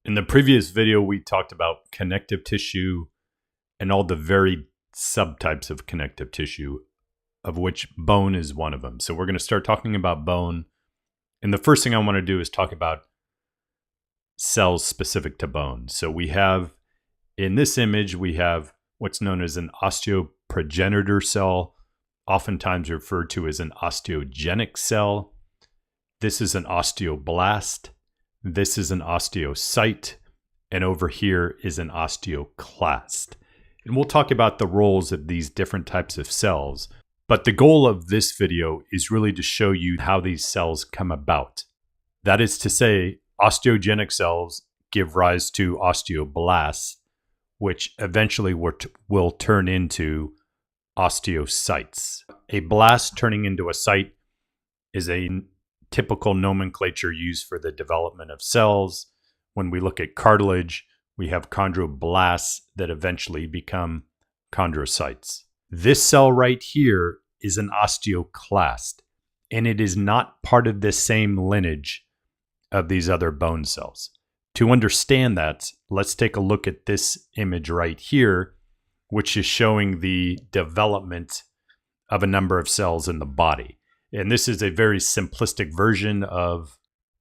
In the previous video, we talked about connective tissue and all the varied subtypes of connective tissue, of which bone is one of them. So we're going to start talking about bone. And the first thing I want to do is talk about cells specific to bone. So we have, in this image, we have what's known as an osteoprogenitor cell, oftentimes referred to as an osteogenic cell. This is an osteoblast. This is an osteocyte. And over here is an osteoclast. And we'll talk about the roles of these different types of cells. But the goal of this video is really to show you how these cells come about. That is to say, osteogenic cells give rise to osteoblasts, which eventually will turn into osteocytes. A blast turning into a site is a typical nomenclature used for the development of cells. When we look at cartilage, we have chondroblasts that eventually become chondrocytes. This cell right here is an osteoclast, and it is not part of the same lineage of these other bone cells. To understand that, let's take a look at this image right here, which is showing the development of a number of cells in the body. And this is a very simplistic version of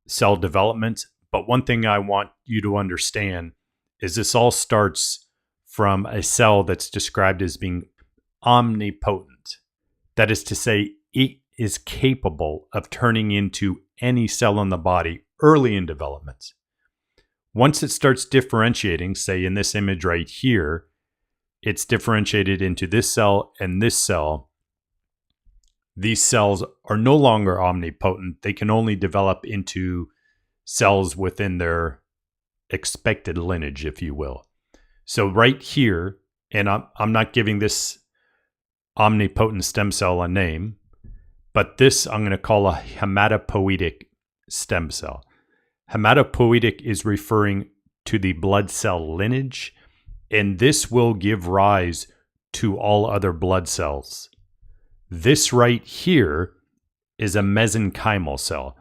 cell development. But one thing I want you to understand is this all starts from a cell that's described as being omnipotent. That is to say, it is capable of turning into any cell in the body early in development. Once it starts differentiating, say in this image right here, it's differentiated into this cell and this cell. These cells are no longer omnipotent. They can only develop into cells within their expected lineage, if you will. So right here, and I'm not giving this omnipotent stem cell a name, but this I'm going to call a hematopoietic stem cell. Hematopoietic is referring to the blood cell lineage, and this will give rise to all other blood cells. This right here is a mesenchymal cell.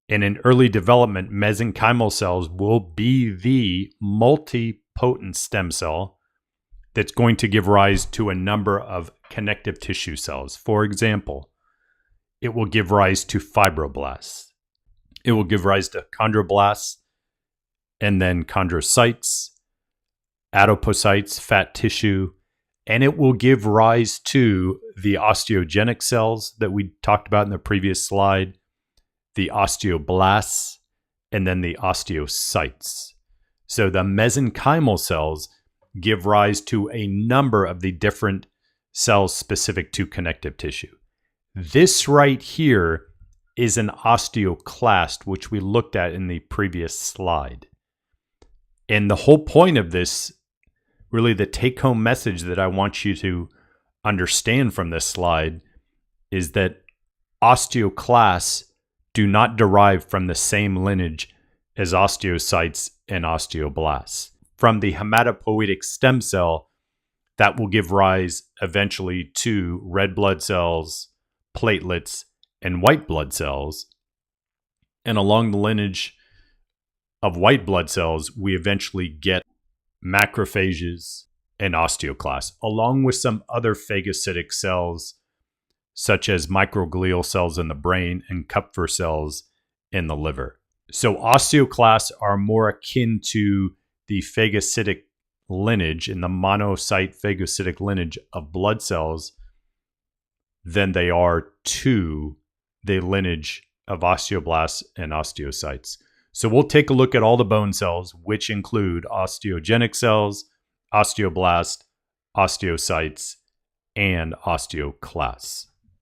And in early development, mesenchymal cells will be the multipotent stem cell that's going to give rise to a number of connective tissue cells. For example, it will give rise to fibroblasts. It will give rise to chondroblasts, and then chondrocytes, adipocytes, fat tissue, and it will give rise to the osteogenic cells that we talked about in the previous slide, the osteoblasts, and then the osteocytes. So the mesenchymal cells give rise to a number of the different cells specific to connective tissue. This right here is an osteoclast, which we looked at in the previous slide. And the whole point of this, really the take-home message that I want you to understand from this slide, is that osteoclasts do not derive from the same lineage as osteocytes and osteoblasts. From the hematopoietic stem cell, that will give rise eventually to red blood cells, platelets, and white blood cells. And along the lineage of white blood cells, we eventually get macrophages and osteoclasts, along with some other phagocytic cells, such as microglial cells in the brain and Kupffer cells in the liver. So osteoclasts are more akin to the phagocytic lineage, in the monocyte phagocytic lineage of blood cells, than they are to the lineage of osteoblasts and osteocytes. So we'll take a look at all the bone cells, which include osteogenic cells, osteoblasts, osteocytes, and osteoclasts.